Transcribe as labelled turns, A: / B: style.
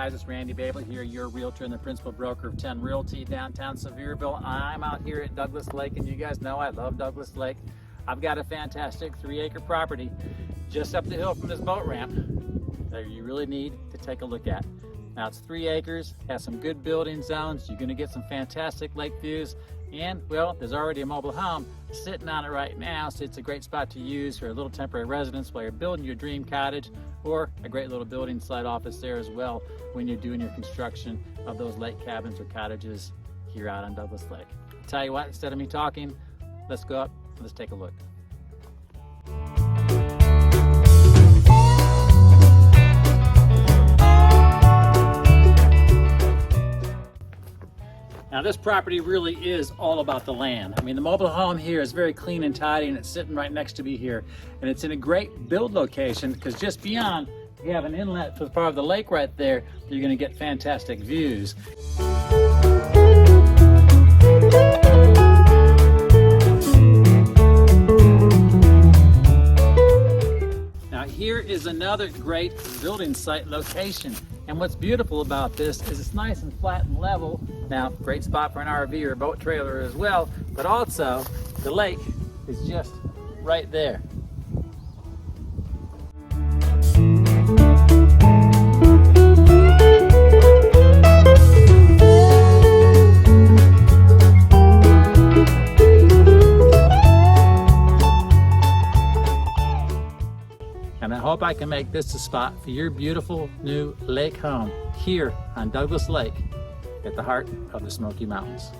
A: guys, it's Randy Bable here, your realtor and the principal broker of 10 Realty downtown Sevierville. I'm out here at Douglas Lake, and you guys know I love Douglas Lake. I've got a fantastic 3-acre property just up the hill from this boat ramp that you really need to take a look at. Now it's 3 acres, has some good building zones. You're going to get some fantastic lake views, and well, there's already a mobile home sitting on it right now, so it's a great spot to use for a little temporary residence while you're building your dream cottage, or a great little building slide office there as well when you're doing your construction of those lake cabins or cottages here out on Douglas Lake. I'll tell you what, instead of me talking, let's go up and let's take a look. Now this property really is all about the land. I mean, the mobile home here is very clean and tidy, and it's sitting right next to me here. And it's in a great build location because just beyond, you have an inlet for part of the lake right there. You're gonna get fantastic views. Now here is another great building site location. And what's beautiful about this is it's nice and flat and level. Now, great spot for an RV or a boat trailer as well, but also the lake is just right there. And I hope I can make this a spot for your beautiful new lake home here on Douglas Lake at the heart of the Smoky Mountains.